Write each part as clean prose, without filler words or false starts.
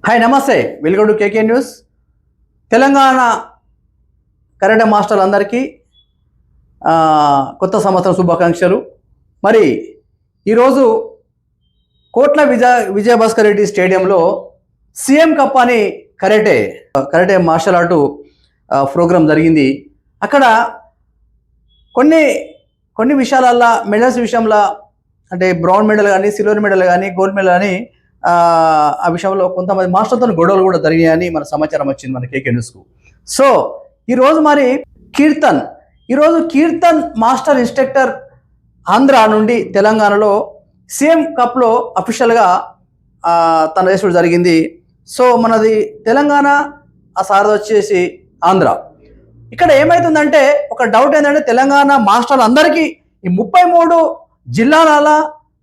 Hi నమస్తే, welcome to KK news. Telangana karate మాస్టర్లందరికీ కొత్త సంవత్సరం శుభాకాంక్షలు. మరి ఈరోజు కోట్ల విజయభాస్కర్ రెడ్డి స్టేడియంలో సీఎం కప్ అని కరాటే మార్షల్ ఆర్ట్ ప్రోగ్రాం జరిగింది. అక్కడ కొన్ని విషయాలల్లో మెడల్స్ విషయంలో అంటే బ్రౌన్ మెడల్ కానీ, సిల్వర్ మెడల్ కానీ, గోల్డ్ మెడల్ కానీ ఆ విషయంలో కొంతమంది మాస్టర్తో గొడవలు కూడా జరిగాయని మన సమాచారం వచ్చింది మన కేకే న్యూస్కు. సో ఈరోజు మరి కీర్తన్ మాస్టర్ ఇన్స్ట్రక్టర్ ఆంధ్ర నుండి తెలంగాణలో సీఎం కప్లో అఫీషియల్గా తన రేసు జరిగింది. సో మనది తెలంగాణ, ఆ సారథి వచ్చేసి ఆంధ్ర. ఇక్కడ ఏమవుతుందంటే ఒక డౌట్ ఏంటంటే తెలంగాణ మాస్టర్లు అందరికీ ఈ 33 జిల్లాల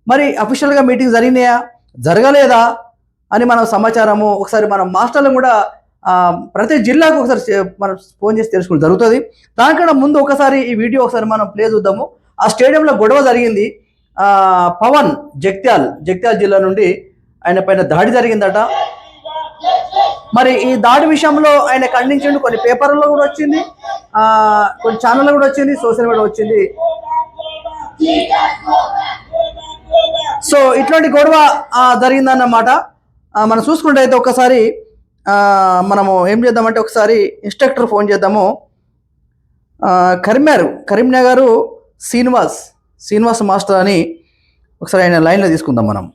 మరి అఫీషియల్గా మీటింగ్ జరిగినాయా జరగలేదా అని మనం సమాచారము ఒకసారి మనం మాస్టర్లు కూడా ప్రతి జిల్లాకు ఒకసారి మనం ఫోన్ చేసి తెలుసుకుని జరుగుతుంది. దానికన్నా ముందు ఒకసారి ఈ వీడియో ఒకసారి మనం ప్లే చూద్దాము. ఆ స్టేడియంలో గొడవ జరిగింది. పవన్ జగిత్యాల జిల్లా నుండి ఆయన పైన దాడి జరిగిందట. మరి ఈ దాడి విషయంలో ఆయన ఖండించండి, కొన్ని పేపర్లలో కూడా వచ్చింది, కొన్ని ఛానల్లో కూడా వచ్చింది, సోషల్ మీడియా వచ్చింది. సో ఇట్లాంటి గొడవ జరిగిందన్నమాట. మనం చూసుకుంటే అయితే ఒకసారి మనము ఏం చేద్దామంటే ఒకసారి ఇన్స్ట్రక్టర్ ఫోన్ చేద్దాము. కరీంనగర్ శ్రీనివాస్ మాస్టర్ అని ఒకసారి ఆయన లైన్లో తీసుకుందాం మనం,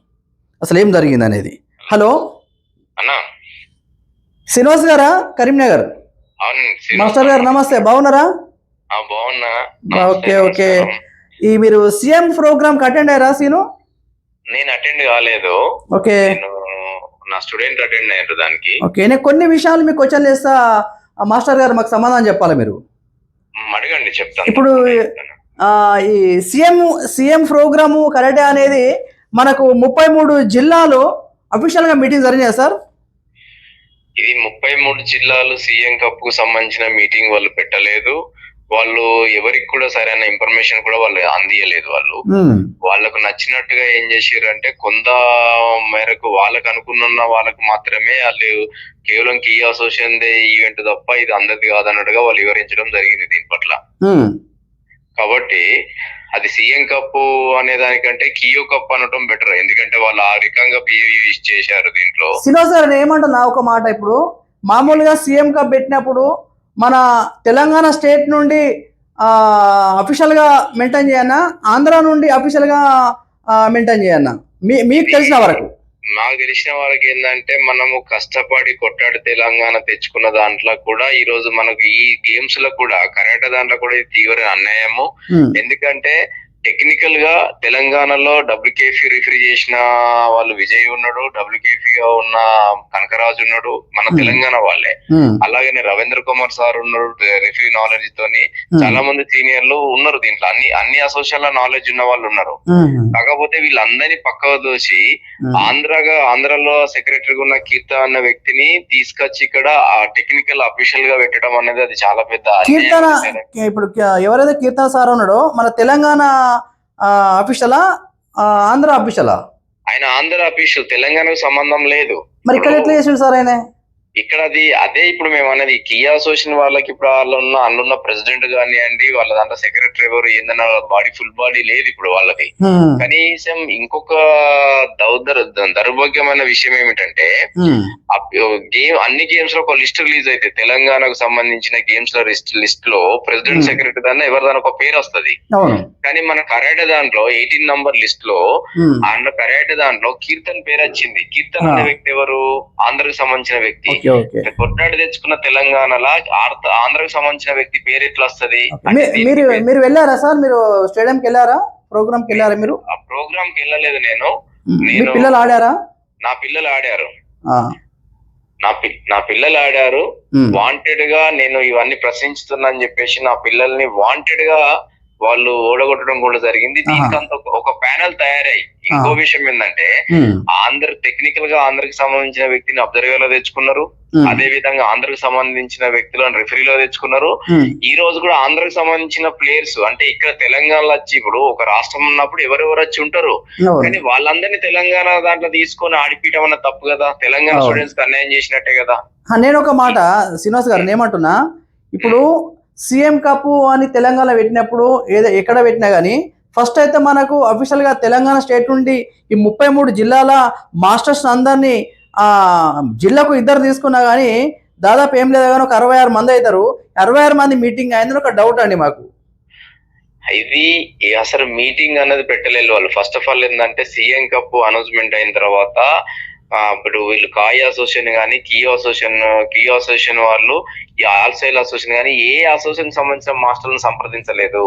అసలు ఏం జరిగింది అనేది. హలో శ్రీనివాస్ గారా? కరీంనగర్ మాస్టర్ గారు నమస్తే, బాగున్నారా? ఓకే. ఈ మీరు సీఎం ప్రోగ్రామ్ అటెండ్ అయ్యారా? నేను అటెండ్ కాలేదు. ఓకే, నా స్టూడెంట్ అటెండ్ అయ్యారు దానికి. ఓకే, నేను కొన్ని విషయాలు మీకు క్వశ్చన్ చేస్తా, మాస్టర్ గారు మాకు సమాధానం చెప్పాలి. మీరు అడగండి, చెప్తాను. ఇప్పుడు ఈ సీఎం ప్రోగ్రాము కరాటే అనేది మనకు 33 జిల్లాలో అఫీషియల్ గా మీటింగ్ జరిగినాయి సార్. ఇది 33 జిల్లాలు సీఎం కప్ కు సంబంధించిన మీటింగ్ వాళ్ళు పెట్టలేదు. వాళ్ళు ఎవరికి కూడా సరైన ఇన్ఫర్మేషన్ కూడా వాళ్ళు అందియలేదు. వాళ్ళకు నచ్చినట్టుగా ఏం చేశారు అంటే కొంత మేరకు వాళ్ళకు అనుకున్న వాళ్ళకు మాత్రమే వాళ్ళు కేవలం కీ అసోసియేషన్ ఈవెంట్ తప్ప ఇది అందరిది కాదన్నట్టుగా వాళ్ళు వివరించడం జరిగింది దీని పట్ల. కాబట్టి అది సీఎం కప్ అనే దానికంటే కియో కప్ అనటం బెటర్, ఎందుకంటే వాళ్ళు ఆ రకంగా బిహేవ్ చేశారు దీంట్లో. శ్రీనివాస్ గారు ఏమంటున్నా ఒక మాట, ఇప్పుడు మామూలుగా సీఎం కప్ పెట్టినప్పుడు మన తెలంగాణ స్టేట్ నుండి అఫీషియల్గా మెయింటైన్ చేయన్నా, ఆంధ్ర నుండి అఫీషియల్గా మెయింటైన్ చేయన్నా? మీకు తెలిసిన వరకు, నాకు తెలిసిన వాళ్ళకి ఏంటంటే మనము కష్టపడి కొట్టాడు తెలంగాణ తెచ్చుకున్న దాంట్లో కూడా ఈ రోజు మనకు ఈ గేమ్స్ లో కూడా కరాటే దాంట్లో కూడా ఇది తీవ్ర అన్యాయము. ఎందుకంటే టెక్నికల్ గా తెలంగాణలో WKF రిఫరీ చేసిన వాళ్ళు విజయ్ ఉన్నాడు, WKF గా ఉన్న కనకరాజు ఉన్నాడు, మన తెలంగాణ వాళ్ళే. అలాగనే రవీంద్ర కుమార్ సార్ ఉన్నాడు రిఫరీ నాలెడ్జ్ తోని. చాలా మంది సీనియర్లు ఉన్నారు దీంట్లో, అన్ని అసోసియేషన్ నాలెడ్జ్ ఉన్న వాళ్ళు ఉన్నారు. కాకపోతే వీళ్ళందరినీ పక్కకు దోసి ఆంధ్రలో సెక్రటరీగా ఉన్న కీర్తన్ అన్న వ్యక్తిని తీసుకొచ్చి ఇక్కడ టెక్నికల్ అఫీషియల్ గా పెట్టడం అనేది అది చాలా పెద్ద. ఇప్పుడు ఎవరైతే కీర్తన్ సార్ ఉన్నాడో మన తెలంగాణ అఫీషియలా, ఆంధ్ర అఫీషియలా? ఆయన ఆంధ్ర అఫీషియల్, తెలంగాణకు సంబంధం లేదు. మరి ఇక్కడ ఎట్లా చేసాడు సార్ ఆయన? ఇక్కడ అదే ఇప్పుడు మేము అనేది కియా అసోసియేషన్ వాళ్ళకి ఇప్పుడు అందున్న ప్రెసిడెంట్ కానివ్వండి, వాళ్ళ దాంట్లో సెక్రటరీ ఎవరు ఏందన్న బాడీ ఫుల్ బాడీ లేదు ఇప్పుడు వాళ్ళకి. కనీసం ఇంకొక దౌర్భాగ్యమైన విషయం ఏమిటంటే అన్ని గేమ్స్ లో ఒక లిస్ట్ రిలీజ్ అయితే తెలంగాణకు సంబంధించిన గేమ్స్ లో లిస్ట్ లో ప్రెసిడెంట్ సెక్రటరీ దాన్ని ఎవరిదాని ఒక పేరు వస్తుంది. కానీ మన కరాటే దాంట్లో 18 నంబర్ లిస్ట్ లో కరాటే దాంట్లో కీర్తన్ పేరు వచ్చింది. కీర్తన్ అనే వ్యక్తి ఎవరు? ఆంధ్రకు సంబంధించిన వ్యక్తి. కొట్లాడి తెచ్చుకున్న తెలంగాణలో ఆంధ్రకు సంబంధించిన వ్యక్తి పేరు ఎట్లా వస్తుంది? మీరు వెళ్ళారా సార్? మీరు స్టేడియం కి వెళ్ళారా? ప్రోగ్రామ్ కి వెళ్ళారా? మీరు ఆ ప్రోగ్రామ్ కి వెళ్ళలేదు. నేను పిల్లలు ఆడారా? నా పిల్లలు ఆడారు. నా పిల్లలు ఆడారు. వాంటెడ్ గా నేను ఇవన్నీ ప్రశ్నించుతున్నా అని చెప్పేసి నా పిల్లల్ని వాంటెడ్ గా వాళ్ళు ఓడగొట్టడం కూడా జరిగింది. దీనికంత ఒక ప్యానెల్ తయారై ఇంకో విషయం ఏంటంటే టెక్నికల్ గా ఆంధ్రకి సంబంధించిన వ్యక్తిని అబ్జర్వర్ లో తెచ్చుకున్నారు. అదే విధంగా ఆంధ్రకు సంబంధించిన వ్యక్తులను రిఫరీలో తెచ్చుకున్నారు. ఈ రోజు కూడా ఆంధ్రకు సంబంధించిన ప్లేయర్స్ అంటే ఇక్కడ తెలంగాణలో వచ్చి ఇప్పుడు ఒక రాష్ట్రం ఉన్నప్పుడు ఎవరెవరు వచ్చి ఉంటారు, కానీ వాళ్ళందరినీ తెలంగాణ దాంట్లో తీసుకొని ఆడిపీయడం అన్న తప్పు కదా. తెలంగాణ స్టూడెంట్స్ కి అన్యాయం చేసినట్టే కదా. నేను ఒక మాట శ్రీనివాస్ గారు ఏమంటున్నా, ఇప్పుడు సీఎం కప్ అని తెలంగాణ పెట్టినప్పుడు ఎక్కడ పెట్టినా కానీ ఫస్ట్ అయితే మనకు అఫీషియల్ గా తెలంగాణ స్టేట్ నుండి ఈ 33 జిల్లాల మాస్టర్స్ అందరినీ జిల్లాకు 2 తీసుకున్నా కానీ దాదాపు ఏం లేదు కానీ ఒక 66 మంది అవుతారు. 66 మంది మీటింగ్ అయిందని ఒక డౌట్ అండి మాకు. ఇది అసలు మీటింగ్ అన్నది పెట్టలేదు వాళ్ళు. ఫస్ట్ ఆఫ్ ఆల్ ఏంటంటే సీఎం కప్ అనౌన్స్మెంట్ అయిన తర్వాత ఇప్పుడు వీళ్ళు కాయ అసోసియేషన్ కానీ కియో అసోసియేషన్ వాళ్ళు ఈ ఆల్సైల్ అసోసియేషన్ కానీ ఏ అసోసియేషన్ సంబంధించిన మాస్టర్లను సంప్రదించలేదు.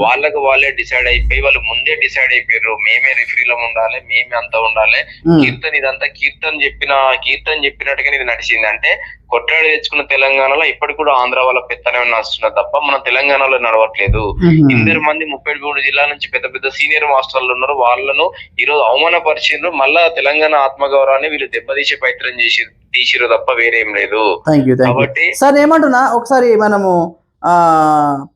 వాళ్ళకి వాళ్ళే డిసైడ్ అయిపోయి వాళ్ళు ముందే డిసైడ్ అయిపోయారు, మేమే రిఫరీలో ఉండాలి, మేమే అంతా ఉండాలి. ఇదంతా కీర్తన్ చెప్పినట్టుగా ఇది నడిచింది. అంటే కొట్లాడి తెచ్చుకున్న తెలంగాణలో ఇప్పటికి కూడా ఆంధ్ర వాళ్ళ పెత్తనే నడుస్తున్నది తప్ప మన తెలంగాణలో నడవట్లేదు. 2 మంది 33 జిల్లాల నుంచి పెద్ద పెద్ద సీనియర్ మాస్టర్లు ఉన్నారు, వాళ్ళను ఈరోజు అవమానపరిచిండ్రు. మళ్ళా తెలంగాణ ఆత్మగౌరవాన్ని వీళ్ళు దెబ్బతీసే ప్రయత్నం తీసిరు తప్ప వేరేం లేదు. కాబట్టి సార్ ఏమంటున్నా, ఒకసారి మనము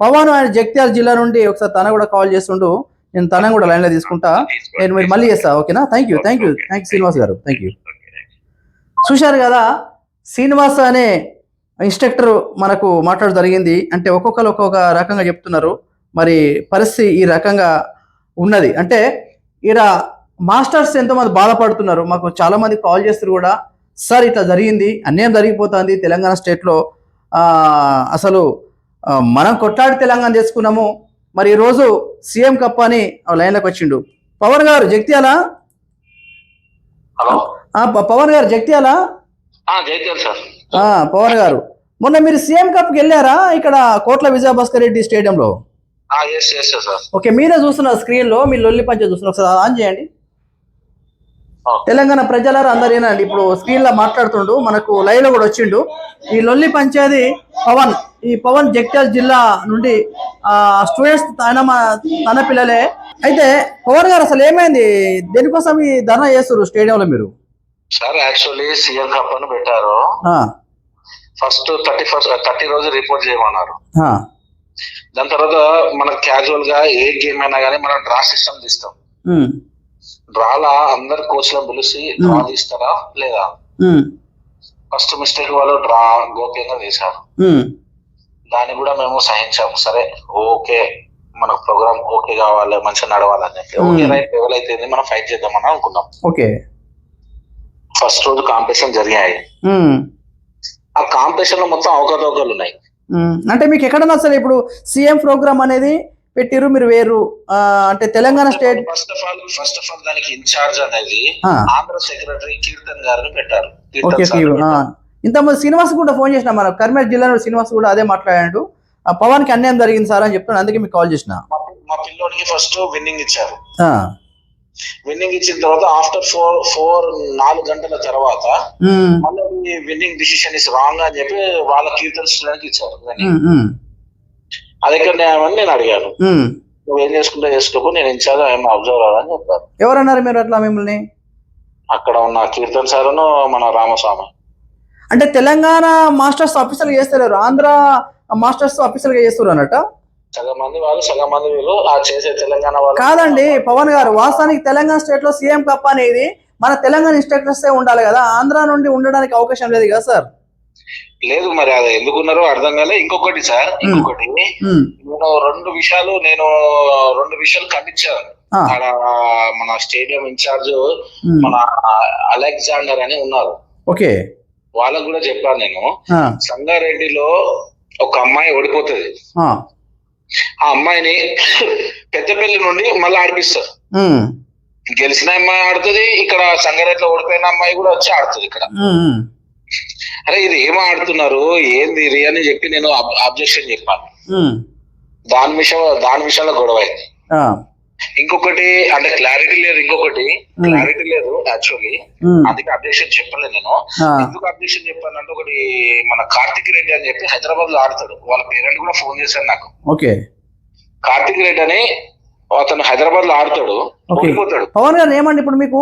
పవన్ ఆయన జగిత్యాల జిల్లా నుండి ఒకసారి తన కూడా కాల్ చేస్తుండు, నేను తన కూడా లైన్ లో తీసుకుంటా, నేను మీరు మళ్ళీ చేస్తా. ఓకేనా? థ్యాంక్ యూ శ్రీనివాస్ గారు, థ్యాంక్ యూ. చూశారు కదా, శ్రీనివాస్ అనే ఇన్స్ట్రక్టర్ మనకు మాట్లాడడం జరిగింది. అంటే ఒక్కొక్కరు ఒక్కొక్క రకంగా చెప్తున్నారు. మరి పరిస్థితి ఈ రకంగా ఉన్నది. అంటే ఈడ మాస్టర్స్ ఎంతోమంది బాధపడుతున్నారు. మాకు చాలా మంది కాల్ చేస్తారు కూడా, సార్ ఇట్లా జరిగింది, అన్యాయం జరిగిపోతుంది తెలంగాణ స్టేట్లో, అసలు మనం కొట్లాడి తెలంగాణ చేసుకున్నాము, మరి ఈరోజు సీఎం కప్ అని లైన్లోకి వచ్చిండు. పవన్ గారు జగిత్యాల, పవన్ గారు జగిత్యాల, పవన్ గారు మొన్న మీరు సీఎం కప్ కి వెళ్ళారా ఇక్కడ కోట్ల విజయభాస్కర్ రెడ్డి స్టేడియంలో? ఓకే, మీరే చూస్తున్నారు స్క్రీన్ లో, మీ లొల్లి పంచ చూస్తున్నారు, ఒకసారి ఆన్ చేయండి. తెలంగాణ ప్రజలారా అందరు ఏనండి, ఇప్పుడు స్క్రీన్ లో మాట్లాడుతుండు, మనకు లైవ్ లో కూడా వచ్చిండు. ఈ లొల్లి పంచేది పవన్. ఈ పవన్ జగిత్యాల జిల్లా నుండి స్టూడెంట్స్ తన పిల్లలే. అయితే పవన్ గారు అసలు ఏమైంది, దేనికోసం ఈ ధర్నా చేస్తారు స్టేడియంలో మీరు? సార్ యాక్చువల్లీ సీఎం కప్ అని పెట్టారు. ఫస్ట్ 30 రోజు రిపోర్ట్ చేయమన్నారు. దాని తర్వాత మనకు క్యాజువల్ గా ఏ గేమ్ అయినా కానీ మనం డ్రా సిస్టమ్ తీస్తాం. డ్రాలా అందరు కోచ్లను పిలిచి డ్రా తీస్తారా లేదా? ఫస్ట్ మిస్టేక్ వాళ్ళు డ్రా గోప్యంగా చేశారు. దాన్ని కూడా మేము సహించాము. సరే ఓకే, మనకు ప్రోగ్రామ్ ఓకే కావాలి, మంచిగా నడవాలని చెప్పి ఓకే రైట్ లెవెల్ అయితే మనం ఫైట్ చేద్దామని అనుకున్నాం. ఓకే, ఫస్ట్ రోజు కాంపిటీషన్ జరిగాయి. ఆ కాంపిటీషన్ లో మొత్తం అవకతవకలు ఉన్నాయి. అంటే మీకు ఎక్కడ నచ్చలేదు? ఇప్పుడు సీఎం ప్రోగ్రామ్ అనేది పెట్టిరు, మీరు వేరు అంటే Telangana state first of all దానికి ఇన్ఛార్జ్ అనేది ఆంధ్ర సెక్రటరీ కీర్తన్ గారిని పెట్టారు. ఇంతమంది శ్రీనివాస్ కూడా ఫోన్ చేసిన, మన కర్మేర్ జిల్లా శ్రీనివాస్ కూడా అదే మాట్లాడాడు, పవన్ కి అన్యాయం జరిగింది సార్ అని చెప్తాను, అందుకే మీకు కాల్ చేసిన. మా పిల్లోడికి ఫస్ట్ విన్నింగ్ ఇచ్చారు. విన్నింగ్ ఇచ్చిన తర్వాత ఆఫ్టర్ 4 గంటల తర్వాత మళ్ళీ విన్నింగ్ డిసిషన్ ఇస్ రాంగ్ అని చెప్పి వాళ్ళ కీర్తన్ స్టూడెంట్ ఇచ్చారు. అది ఎక్కడ న్యాయమని నేను అడిగాను. నువ్వేం చేసుకుంటా చేసుకోకు, నేను ఇన్ఛార్జ్ ఏమో అబ్జర్వర్ అని చెప్పారు. ఎవరన్నారు మీరు అట్లా మిమ్మల్ని? అక్కడ ఉన్న కీర్తన్ సార్ను మన రామస్వామి. అంటే తెలంగాణ మాస్టర్స్ ఆఫీసర్ గా చేస్తారు, ఆంధ్ర మాస్టర్స్ ఆఫీసర్ గా చేస్తారు అన్నట్టు. సగం మంది వాళ్ళు, సగం మంది వీళ్ళు. ఆ చేసే తెలంగాణ వాళ్ళు కాదండి పవన్ గారు, వాస్తవానికి తెలంగాణ స్టేట్ లో సీఎం కప్ అనేది మన తెలంగాణ ఇన్స్ట్రక్టర్స్ ఉండాలి కదా, ఆంధ్ర నుండి ఉండడానికి అవకాశం లేదు కదా సార్? లేదు, మరి అది ఎందుకున్నారో అర్థం కాలే. ఇంకొకటి సార్, ఇంకొకటి నేను 2 విషయాలు ఖండించాను. అక్కడ మన స్టేడియం ఇన్ఛార్జ్ మన అలెగ్జాండర్ అని ఉన్నారు. ఓకే, వాళ్ళకు కూడా చెప్పాను నేను, సంగారెడ్డిలో ఒక అమ్మాయి ఓడిపోతుంది, ఆ అమ్మాయిని పెద్దపల్లి నుండి మళ్ళీ ఆడిపిస్తారు. గెలిచిన అమ్మాయి ఆడుతుంది ఇక్కడ, సంగారెడ్డిలో ఓడిపోయిన అమ్మాయి కూడా వచ్చి ఆడుతుంది ఇక్కడ. అరే ఇది ఏం ఆడుతున్నారు, ఏంది అని చెప్పి నేను అబ్జెక్షన్ చెప్పాను. దాని విషయంలో గొడవ అయింది. ఇంకొకటి అంటే క్లారిటీ లేదు యాక్చువల్లీ, అందుకే అబ్జెక్షన్ చెప్పలేదు నేను. ఎందుకు అబ్జెక్షన్ చెప్పానంటే, ఒకటి మన కార్తిక్ రెడ్డి అని చెప్పి హైదరాబాద్ లో ఆడతాడు, వాళ్ళ పేరెంట్ కూడా ఫోన్ చేశారు నాకు. ఓకే, కార్తిక్ రెడ్డి అని అతను హైదరాబాద్ లో ఆడతాడు, ఓడిపోతాడు. పవన్ గారు ఏమండి ఇప్పుడు మీకు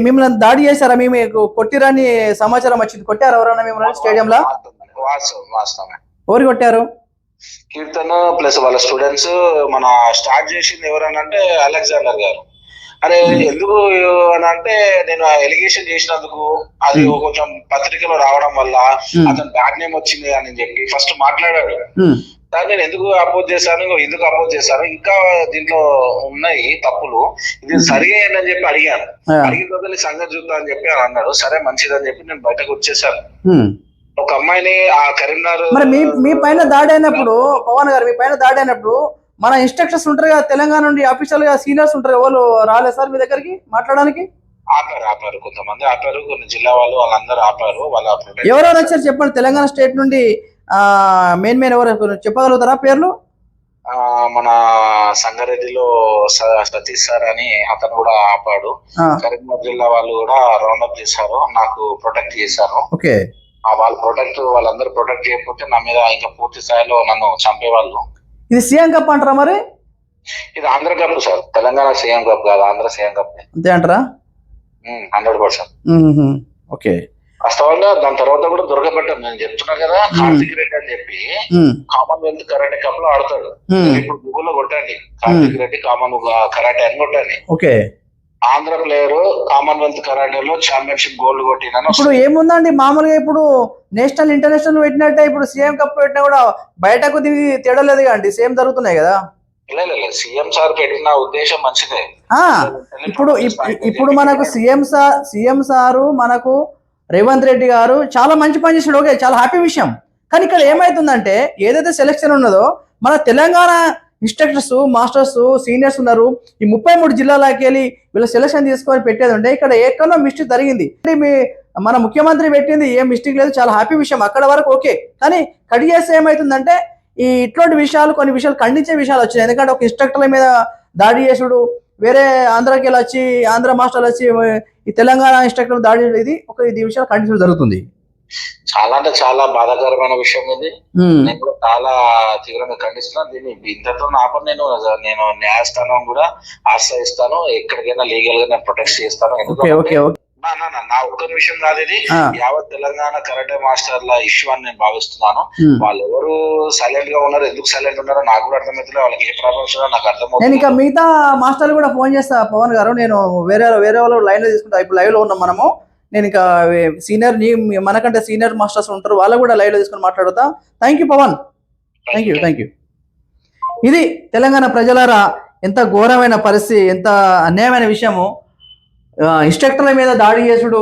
మిమ్మల్ని దాడి చేశారా, మీకు కొట్టిరని సమాచారం వచ్చింది, కొట్టారు ఎవరన్నా మిమ్మల్ని స్టేడియంలో? వాస్తవమే. ఎవరు కొట్టారు? కీర్తన్ ప్లస్ వాళ్ళ స్టూడెంట్స్. మన స్టార్ట్ చేసింది ఎవరనంటే అలెగ్జాండర్ గారు. అరే ఎందుకు అని అంటే, నేను ఎలిగేషన్ చేసినందుకు అది కొంచెం పత్రికలో రావడం వల్ల అతను బ్యాడ్ నేమ్ వచ్చింది అని చెప్పి ఫస్ట్ మాట్లాడాడు. దాన్ని నేను ఎందుకు అపోజ్ చేశాను, ఇంకా దీంట్లో ఉన్నాయి తప్పులు, ఇది సరిగా అని చెప్పి అడిగాను. అడిగిన రోజు సంగతి చూద్దాం అని చెప్పి అన్నాడు. సరే మంచిదని చెప్పి నేను బయటకు వచ్చేసాను. ఒక అమ్మాయిని ఆ కరీంనగర్ మరి మీ పైన దాడి అయినప్పుడు, పవన్ గారు మీ పైన దాడి అయినప్పుడు మన ఇన్స్ట్రక్టర్స్ ఉంటారు కదా తెలంగాణ నుండి, అఫీషియల్ గా సీనియర్స్ ఉంటారు, ఎవరు రాలేదు సార్ మీ దగ్గరికి మాట్లాడడానికి? ఆపారు, కొంతమంది ఆపారు, కొన్ని జిల్లా వాళ్ళందరూ ఆపారు. ఎవరెవరు వచ్చారు చెప్పండి తెలంగాణ స్టేట్ నుండి? మెయిన్ ఎవరు చెప్పగలుగుతారా పేర్లు? మన సంగారెడ్డిలో సతీష్ సార్ అని అతను కూడా ఆపాడు. కరీంనగర్ జిల్లా వాళ్ళు కూడా రౌండప్ చేశారు, నాకు ప్రొటెక్ట్ చేశారు. వాళ్ళందరూ ప్రొటెక్ట్ చేయకపోతే నా మీద ఇంకా పూర్తి స్థాయిలో నన్ను చంపేవాళ్ళు. ఇది సీఎం కప్ అంటారా మరి? ఇది Andhra cup sir, Telangana CM cup కాదు, ఆంధ్ర సీఎం కప్. అంతే అంటారా? 100%. ఓకే. వాస్తవంగా దాని తర్వాత కూడా దొరకబడ్డాను. నేను చెప్తున్నా కదా, కార్తిక్ రెడ్డి అని చెప్పి కామన్వెల్త్ కరాటే కప్ లో ఆడతాడు. ఇప్పుడు గూగుల్లో కొట్టండి, కార్తిక్ రెడ్డి కామన్ కరాటే అని కొట్టండి. ఓకే. ఆంధ్ర ప్లేయర్ కామన్వెల్త్ కరాటేలో ఛాంపియన్షిప్ గోల్డ్ కొట్టిన. ఇప్పుడు ఏముందండి, మామూలుగా ఇప్పుడు నేషనల్ ఇంటర్నేషనల్ పెట్టినట్టే ఇప్పుడు సీఎం కప్ పెట్టినా కూడా బయటకు దిగి తేడలేదు అండి, సేమ్ జరుగుతున్నాయి కదా. సీఎం సార్ పెట్టిన ఉద్దేశం మంచిదే. ఇప్పుడు మనకు సీఎం సారు మనకు రేవంత్ రెడ్డి గారు చాలా మంచి పని చేసాడు, ఓకే, చాలా హ్యాపీ విషయం. కానీ ఇక్కడ ఏమైతుందంటే, ఏదైతే సెలెక్షన్ ఉన్నదో మన తెలంగాణ ఇన్స్ట్రక్టర్స్, మాస్టర్స్, సీనియర్స్ ఉన్నారు, ఈ 33 జిల్లాలకి వెళ్ళి వీళ్ళ సెలెక్షన్ తీసుకొని పెట్టేది ఉంటే ఇక్కడ ఎక్కడో మిస్టేక్ జరిగింది. మన ముఖ్యమంత్రి పెట్టింది ఏం మిస్టేక్ లేదు, చాలా హ్యాపీ విషయం, అక్కడ వరకు ఓకే. కానీ కట్ చేస్తే ఏమవుతుందంటే ఇట్లాంటి విషయాలు, కొన్ని విషయాలు ఖండించే విషయాలు వచ్చినాయి. ఎందుకంటే ఒక ఇన్స్ట్రక్టర్ల మీద దాడి చేసుడు, వేరే ఆంధ్రాకి వెళ్ళి వచ్చి ఆంధ్ర మాస్టర్లు వచ్చి ఈ తెలంగాణ ఇన్స్ట్రక్టర్ దాడి, ఇది విషయాలు ఖండించడం జరుగుతుంది. చాలా అంటే చాలా బాధాకరమైన విషయం ఇది. నేను కూడా చాలా తీవ్రంగా ఖండిస్తున్నాను దీన్ని. ఇంతతో ఆపని నేను న్యాయస్థానం కూడా ఆశ్రయిస్తాను, ఎక్కడికైనా లీగల్ గా నేను ప్రొటెక్ట్ చేస్తాను. నా ఒక్క విషయం కాదు ఇది, యావత్ తెలంగాణ కరాటే మాస్టర్ల ఇష్యూ అని నేను భావిస్తున్నాను. వాళ్ళు ఎవరు సైలెంట్ గా ఉన్నారు, ఎందుకు సైలెంట్ ఉన్నారో నాకు కూడా అర్థమవుతుంది, వాళ్ళకి ఏ ప్రాబ్లమ్ వచ్చినా నాకు అర్థమవుతుంది. నేను ఇంకా మిగతా మాస్టర్లు కూడా ఫోన్ చేస్తా పవన్ గారు, నేను వేరే వాళ్ళు లైన్ లో తీసుకుంటా. ఇప్పుడు లైవ్ లో ఉన్నాం మనము, నేను ఇంకా సీనియర్ మనకంటే సీనియర్ మాస్టర్స్ ఉంటారు, వాళ్ళు కూడా లైవ్ లో తీసుకుని మాట్లాడుతా. Thank you Pavan, thank you. ఇది తెలంగాణ ప్రజలారా, ఎంత ఘోరమైన పరిస్థితి, ఎంత అన్యాయమైన విషయము. ఇన్స్ట్రక్టర్ల మీద దాడి చేసుడు.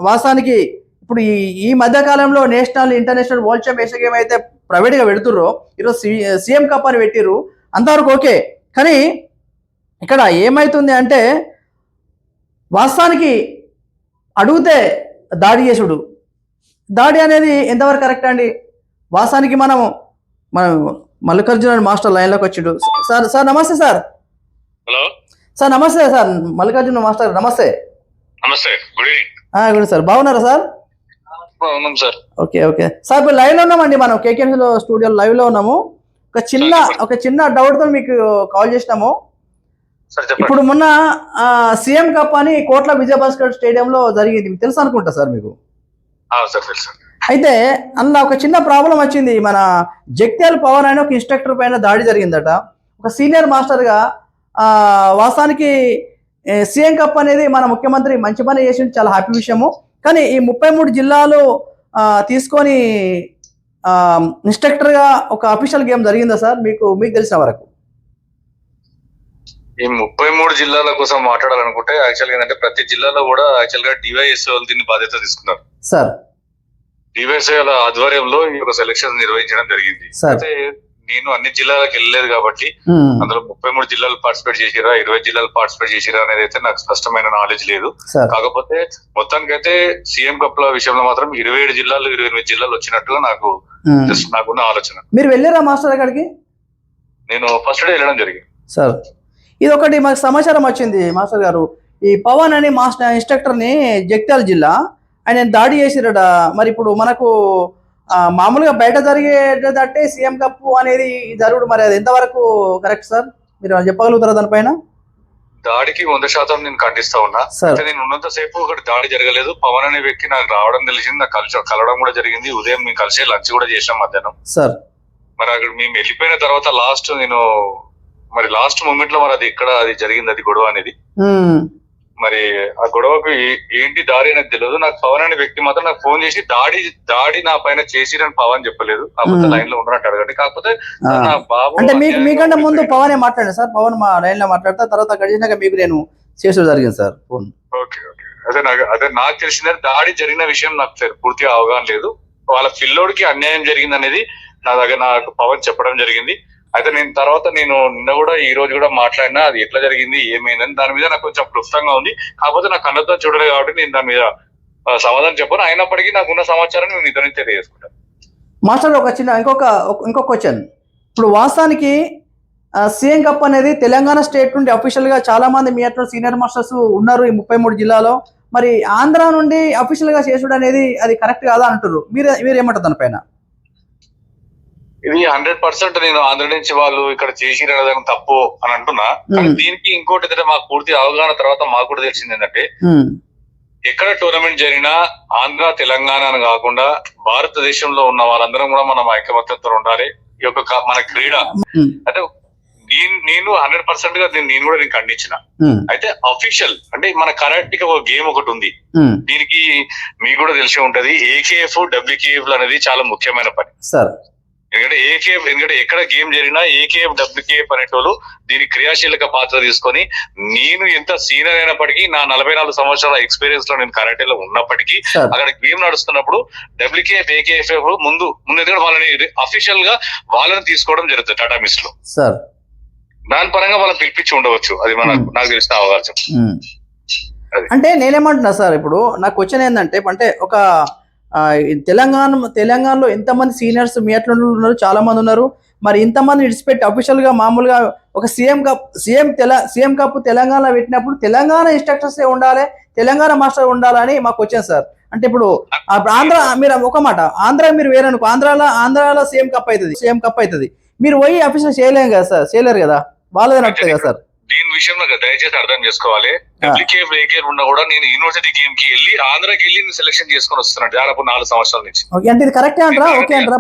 వాస్తవానికి ఇప్పుడు ఈ మధ్యకాలంలో national international world championship game అయితే ప్రైవేట్గా పెడుతుర్రో, ఈరోజు సీఎం కప్ అని పెట్టిర్రు, అంతవరకు ఓకే. కానీ ఇక్కడ ఏమవుతుంది అంటే, వాస్తవానికి అడిగితే దాడి చేసుడు, దాడి అనేది ఎంతవరకు కరెక్ట్ అండి? వాస్తవానికి మనం మల్లికార్జున మాస్టర్ లైన్లోకి వచ్చిండు. సార్ నమస్తే సార్. హలో సార్ నమస్తే సార్, మల్లికార్జున మాస్టర్ నమస్తే. నమస్తే, గుడ్ ఈవినింగ్. గుడ్ సార్, బాగున్నారా సార్? బాగున్నాం సార్. ఓకే సార్, ఇప్పుడు లైవ్ లో ఉన్నామండి, మనం కేకేఎన్ స్టూడియో లైవ్ లో ఉన్నాము. ఒక చిన్న డౌట్ తో మీకు కాల్ చేసినాము. ఇప్పుడు మొన్న సీఎం కప్ అని కోట్ల విజయభాస్కర్ స్టేడియంలో జరిగింది, మీకు తెలుసు అనుకుంటా సార్ మీకు? అయితే అందులో ఒక చిన్న ప్రాబ్లం వచ్చింది. మన జగిత్యాల పవన్ అని ఒక ఇన్స్ట్రక్టర్ పైన దాడి జరిగిందట, ఒక సీనియర్ మాస్టర్ గా. వాస్తవానికి సీఎం కప్ అనేది మన ముఖ్యమంత్రి మంచి పని చేసింది, చాలా హ్యాపీ విషయము. కానీ ఈ 33 జిల్లాలు తీసుకొని ఇన్స్ట్రక్టర్ గా ఒక అఫీషియల్ గేమ్ జరిగిందా సార్ మీకు తెలిసిన వరకు? ఈ 33 జిల్లాల కోసం మాట్లాడాలనుకుంటే యాక్చువల్గా ఏంటంటే, ప్రతి జిల్లాలో కూడా యాక్చువల్ గా డివైఎస్ఓ దీన్ని బాధ్యత తీసుకున్నారు సార్. డివైఎస్ఓ ఆధ్వర్యంలో ఈ యొక్క సెలక్షన్ నిర్వహించడం జరిగింది. అయితే నేను అన్ని జిల్లాలకు వెళ్ళలేదు కాబట్టి అందులో 33 జిల్లాలు పార్టిసిపేట్ చేసిరా, 20 జిల్లాలు పార్టిసిపేట్ చేసిరా అనేది అయితే నాకు స్పష్టమైన నాలెడ్జ్ లేదు. కాకపోతే మొత్తానికైతే సీఎం కప్ ల విషయంలో మాత్రం 27 జిల్లాలు 28 జిల్లాలు వచ్చినట్టుగా నాకున్న ఆలోచన. మీరు వెళ్ళారా మాస్టర్ అక్కడికి? నేను ఫస్ట్ డే వెళ్ళడం జరిగింది సార్. ఇది ఒకటి మాకు సమాచారం వచ్చింది మాస్టర్ గారు, ఈ పవన్ అని మాస్టర్ ఇన్స్ట్రక్టర్ ని జగిత్యాల జిల్లా ఆయన దాడి చేసిరట. మరి ఇప్పుడు మనకు మామూలుగా బయట జరిగేటట్టే సీఎం కప్ అనేది జరుగుడు, మరి అది ఎంతవరకు కరెక్ట్ సార్? మీరు చెప్పగలుగుతారా దానిపైన? దాడికి 100% నేను ఖండిస్తా ఉన్నా. అయితే నేను ఉన్నంత సేపు ఒకటి దాడి జరగలేదు. పవన్ అనే వ్యక్తి నాకు రావడం తెలిసింది, నాకు కలవడం కూడా జరిగింది. ఉదయం మేము కలిసి లంచ్ కూడా చేసాం మధ్యాహ్నం సార్. మరి అక్కడ మేము వెళ్ళిపోయిన తర్వాత లాస్ట్ మూమెంట్ లో మరి అది ఎక్కడ అది జరిగింది, అది గొడవ అనేది. మరి ఆ గొడవకు ఏంటి దారి అనేది తెలియదు. నాకు పవన్ అనే వ్యక్తి మాత్రం నాకు ఫోన్ చేసి దాడి నా పైన చేసిరని పవన్ చెప్పలేదు, కాకపోతే లైన్ లో ఉన్నట్టు అడగండి. కాకపోతే నా బాబు అంటే మీకంటే ముందు పవనే మాట్లాడారు సార్. పవన్ మా లైన్ లో మాట్లాడతా, తర్వాత గడిచినాక మీకు నేను చేసుడు జరిగింది సార్ ఫోన్. ఓకే అదే నాకు తెలిసిన దాడి జరిగిన విషయం నాకు పూర్తిగా అవగాహన లేదు. వాళ్ళ పిల్లోడికి అన్యాయం జరిగింది అనేది నాకు పవన్ చెప్పడం జరిగింది. అయితే నేను నిన్న కూడా ఈ రోజు కూడా మాట్లాడినా అది ఎట్లా జరిగింది ఏమైందని దాని మీద నాకు కొంచెం క్లుప్తంగా ఉంది. కాకపోతే నాకు కన్నతో చూడలేదు కాబట్టి నేను దాని మీద సమాధానం చెప్పను. అయినప్పటికీ నాకున్న సమాచారాన్ని నేను ఇద్దరిని తెలియజేసుకుంటాను. మాస్టర్ ఒక చిన్న ఇంకొక క్వశ్చన్. ఇప్పుడు వాస్తవానికి సీఎం కప్ అనేది తెలంగాణ స్టేట్ నుండి అఫీషియల్ గా చాలా మంది మీ అట్లా సీనియర్ మాస్టర్స్ ఉన్నారు ఈ 33 జిల్లాలో. మరి ఆంధ్ర నుండి అఫీషియల్ గా చేసుడు అనేది అది కరెక్ట్ కాదా అంటారు, మీరు ఏమంటారు దానిపైన? ఇది 100% నేను ఆంధ్ర నుంచి వాళ్ళు ఇక్కడ చేసిరని తప్పు అని అంటున్నా. కానీ దీనికి ఇంకోటి ఏంటంటే మాకు పూర్తి అవగాహన తర్వాత మాకు కూడా తెలిసింది ఏంటంటే ఎక్కడ టోర్నమెంట్ జరిగినా ఆంధ్ర తెలంగాణ అని కాకుండా భారతదేశంలో ఉన్న వాళ్ళందరం కూడా మనం ఐకమత్యంతో ఉండాలి. ఈ యొక్క మన క్రీడ అంటే నేను 100% గా నేను కూడా ఖండించిన. అయితే అఫీషియల్ అంటే మన కరాటే ఒక గేమ్ ఒకటి ఉంది. దీనికి మీకు కూడా తెలిసి ఉంటది, ఏకేఎఫ్ డబ్ల్యూకేఎఫ్ అనేది చాలా ముఖ్యమైన పని సార్. ఎందుకంటే ఎక్కడ గేమ్ జరిగినా ఏకేఎఫ్ డబ్ల్యూకేఎఫ్ అనేటోళ్ళు దీని క్రియాశీలక పాత్ర తీసుకొని, నేను ఎంత సీనియర్ అయినప్పటికీ నా 44 సంవత్సరాల ఎక్స్పీరియన్స్ లో నేను కరాటేలో ఉన్నప్పటికీ అక్కడ గేమ్ నడుస్తున్నప్పుడు డబ్ల్యూకేఎఫ్ ఏకేఎఫ్ ముందు ఎందుకంటే వాళ్ళని అఫీషియల్ గా వాళ్ళని తీసుకోవడం జరుగుతుంది టాటా మిస్ లో సార్. దాని పరంగా వాళ్ళని పిలిపించి ఉండవచ్చు. అది నాకు తెలిసిన అవకాశం. అంటే నేనేమంటున్నా సార్, ఇప్పుడు నాకు క్వశ్చన్ ఏంటంటే, అంటే ఒక తెలంగాణలో ఎంతమంది సీనియర్స్ మీ అట్లా ఉన్నారు, చాలా మంది ఉన్నారు. మరి ఇంతమంది విడిచిపెట్టి అఫీషియల్ గా మామూలుగా ఒక సీఎం కప్ తెలంగాణ పెట్టినప్పుడు తెలంగాణ ఇన్స్ట్రక్టర్స్ ఉండాలి, తెలంగాణ మాస్టర్ ఉండాలని మాకు వచ్చాను సార్. అంటే ఇప్పుడు ఆంధ్ర మీరు ఒక మాట, ఆంధ్ర మీరు వేరనుకో, ఆంధ్రాలో సీఎం కప్ అవుతుంది, మీరు పోయి అఫీషియల్ చేయలేము కదా సార్, చేయలేరు కదా, వాళ్ళదే నడుతుంది కదా సార్. దీని విషయంలో దయచేసి అర్థం చేసుకోవాలి. డబ్ల్యూకేఎఫ్ ఏకేఎఫ్ ఉన్నా కూడా నేను యూనివర్సిటీ గేమ్ కి వెళ్ళి ఆంధ్రాకి వెళ్ళి సెలెక్షన్ చేసుకుని వస్తున్నాను దాదాపు 4 సంవత్సరాల నుంచి. అంటే ఇది కరెక్టే అంటారా? ఓకే అంటారా?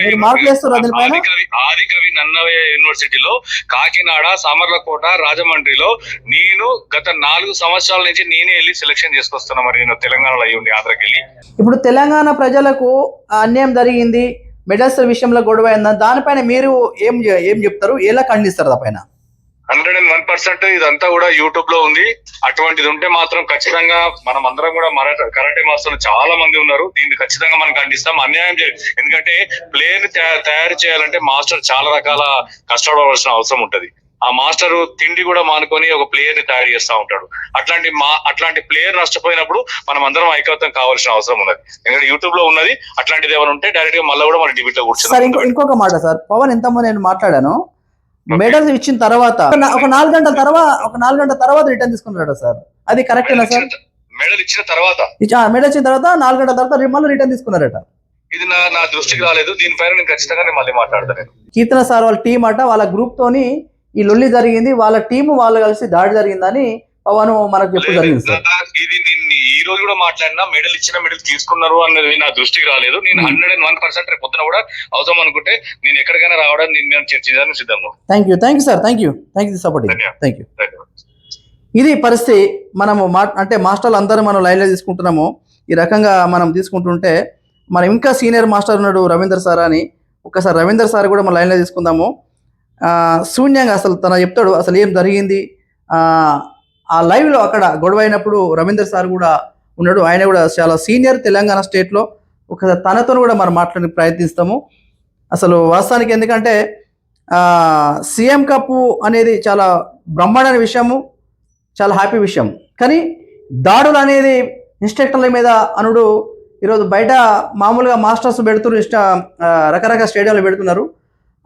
మీరు మార్కులు వేస్తారు దీనిపైన. ఆదికవి నన్నవయ్య యూనివర్సిటీలో, కాకినాడ, సామర్లకోట, రాజమండ్రిలో నేను గత 4 సంవత్సరాల నుంచి నేనే వెళ్ళి సెలెక్షన్ చేసుకొస్తున్నా. మరి నేను తెలంగాణలో అయ్యి ఉండి ఆంధ్రాకి వెళ్ళి. ఇప్పుడు తెలంగాణ ప్రజలకు అన్యాయం జరిగింది, మెడల్స్ విషయంలో గొడవ అయిందని, దానిపైన మీరు ఏం చెప్తారు, ఎలా ఖండిస్తారు? దానిపైన 101% ఇదంతా కూడా యూట్యూబ్ లో ఉంది. అటువంటిది ఉంటే మాత్రం ఖచ్చితంగా మనం అందరం కూడా కరాటే మాస్టర్లు చాలా మంది ఉన్నారు. దీన్ని ఖచ్చితంగా మనం ఖండిస్తాం. అన్యాయం ఎందుకంటే ప్లేయర్ ని తయారు చేయాలంటే మాస్టర్ చాలా రకాల కష్టపడవలసిన అవసరం ఉంటది. ఆ మాస్టర్ తిండి కూడా మానుకొని ఒక ప్లేయర్ ని తయారు చేస్తా ఉంటాడు. అట్లాంటి ప్లేయర్ నష్టపోయినప్పుడు మనం అందరం ఐకమత్యం కావాల్సిన అవసరం ఉన్నది. ఎందుకంటే యూట్యూబ్ లో ఉన్నది. అట్లాంటిది ఏమైనా ఉంటే డైరెక్ట్ గా మళ్ళీ కూడా మన డిబేట్ లో కూర్చొని. ఇంకొక మాట సార్, పవన్ ఎంతమంది నేను మాట్లాడాను, మెడల్స్ ఇచ్చిన తర్వాత ఒక 4 గంటల తర్వాత రిటర్న్ తీసుకున్నాడు సార్, అది కరెక్టేనా సార్? మెడల్ ఇచ్చిన తర్వాత 4 గంటల తర్వాత మళ్ళీ రిటర్న్ తీసుకున్నారట. ఇది నా దృష్టికి రాలేదు. దీనిపైన నేను ఖచ్చితంగా మళ్ళీ మాట్లాడతాను. కీర్తన సార్ వాళ్ళ టీం అట, వాళ్ళ గ్రూప్ తోని ఈ లొల్లి జరిగింది, వాళ్ళ టీము వాళ్ళు కలిసి దాడి జరిగిందని పవన్ మనకు చెప్పు జరిగింది సార్. ఇది నేను ఈ రోజు కూడా మాట్లాడినా, మెడల్ తీసుకున్నారు అనేది నా దృష్టికి రాలేదు. నేను 101% రేపు పొద్దున కూడా అవసరం అనుకుంటే నేను ఎక్కడికైనా రావడం నేను చర్చించడానికి సిద్ధంగా. Thank you sir, thank you support. Thank you. ఇది పరిస్థితి. మనము అంటే మాస్టర్లు అందరూ మనం లైన్లో తీసుకుంటున్నాము. ఈ రకంగా మనం తీసుకుంటుంటే మనం ఇంకా సీనియర్ మాస్టర్ ఉన్నాడు రవీందర్ సార్ అని, ఒక్కసారి రవీందర్ సార్ కూడా మనం లైన్లో తీసుకుందాము. శూన్యంగా అసలు తన చెప్తాడు అసలు ఏం జరిగింది. ఆ లైవ్లో అక్కడ గొడవ అయినప్పుడు రవీందర్ సార్ కూడా ఉన్నాడు. ఆయన కూడా చాలా సీనియర్ తెలంగాణ స్టేట్లో. ఒకసారి తనతో కూడా మనం మాట్లాడి ప్రయత్నిస్తాము. అసలు వాస్తవానికి ఎందుకంటే సీఎం కప్ అనేది చాలా బ్రహ్మాండమైన విషయము, చాలా హ్యాపీ విషయం. కానీ దాడులు అనేది ఇన్స్ట్రక్టర్ల మీద అనుడు ఈరోజు బయట మామూలుగా మాస్టర్స్ పెడుతున్నారు, రకరకాల స్టేడియంలో పెడుతున్నారు,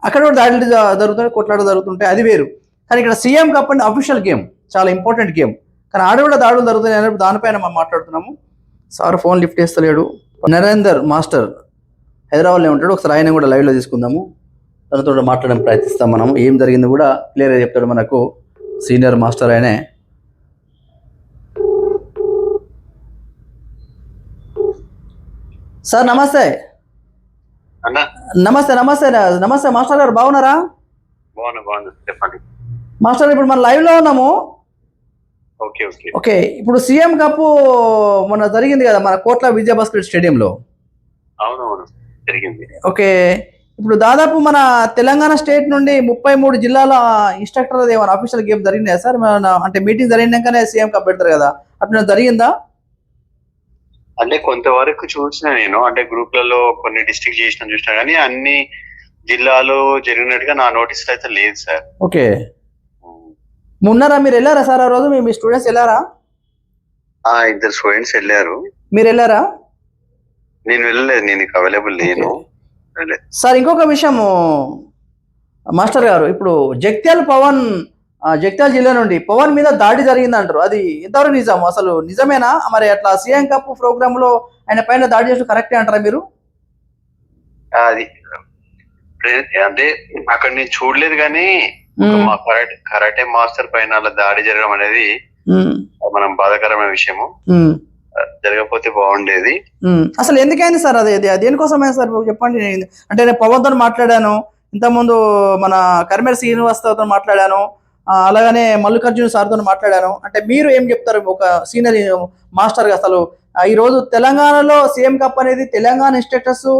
అక్కడ కూడా దాడులు జరుగుతున్నాయి, కొట్లాట జరుగుతుంటాయి, అది వేరు. కానీ ఇక్కడ సీఎం కప్ అంటే అఫీషియల్ గేమ్, చాలా ఇంపార్టెంట్ గేమ్. కానీ ఆడ కూడా దాడులు జరుగుతున్నాయి అన్నప్పుడు దానిపైన మనం మాట్లాడుతున్నాము. సార్ ఫోన్ లిఫ్ట్ చేస్తలేడు. నరేందర్ మాస్టర్ హైదరాబాద్లో ఉంటాడు. ఒకసారి ఆయన కూడా లైవ్లో తీసుకుందాము, తనతో మాట్లాడడానికి ప్రయత్నిస్తాం. మనం ఏం జరిగింది కూడా క్లియర్గా చెప్తాడు మనకు సీనియర్ మాస్టర్ ఆయనే. సార్ నమస్తే. నమస్తే నమస్తే నమస్తే మాస్టర్ గారు, బాగున్నారా? చెప్పండి మాస్టర్, ఇప్పుడు మన లైవ్లో ఉన్నాము. ఓకే, ఇప్పుడు సీఎం కప్ మొన్న జరిగింది కదా మన కోట్ల విజయభాస్కర్ స్టేడియంలో. అవునవును జరిగింది. ఓకే, ఇప్పుడు దాదాపు మన తెలంగాణ స్టేట్ నుండి 33 జిల్లాల ఇన్స్ట్రక్టర్ ఏమైనా అఫీషియల్ గేమ్ జరిగినాయా సార్? అంటే మీటింగ్ జరిగినాకనే సీఎం కప్ పెడతారు కదా, అట్లా జరిగిందా? అంటే కొంతవరకు చూసిన నేను, అంటే గ్రూప్లలో కొన్ని డిస్ట్రిక్ట్ చూసినా కానీ అన్ని జిల్లాలో జరిగినట్టుగా నా నోటీస్ అయితే లేదు సార్. ఓకే, ఉన్నారా? మీరు వెళ్ళారా సార్ ఆ రోజు? మీ స్టూడెంట్స్ వెళ్ళారా? 2 స్టూడెంట్స్ వెళ్ళారు. మీరు వెళ్ళారా? నేను వెళ్ళలేదు, నేను అవైలబుల్ లేను. సార్ ఇంకొక విషయం మాస్టర్ గారు, ఇప్పుడు జగిత్యాల జిల్లా నుండి పవన్ మీద దాడి జరిగింది అంటారు, అది ఎంతవరకు నిజం? అసలు నిజమేనా? మరి అట్లా సీఎం కప్ ప్రోగ్రామ్ లో ఆయన పైన దాడి చేసిన కరెక్టే అంటారా మీరు? అది అంటే అక్కడ నేను చూడలేదు కానీ కరాటే మాస్టర్ పైన అలా దాడి జరగడం అనేది మనం బాధాకరమైన విషయము. జరగకపోతే బాగుండేది. అసలు ఎందుకైంది సార్? అది దేనికోసమైంది సార్ చెప్పండి. అంటే నేను పవన్ తో మాట్లాడాను, ఇంతకుముందు మన కరిమేర శ్రీనివాస్తో మాట్లాడాను, అలాగనే మల్లికార్జున సార్తో మాట్లాడాను. అంటే మీరు ఏం చెప్తారు ఒక సీనియర్ మాస్టర్ గా? అసలు ఈ రోజు తెలంగాణలో సీఎం కప్ అనేది తెలంగాణ ఇన్స్ట్రక్టర్స్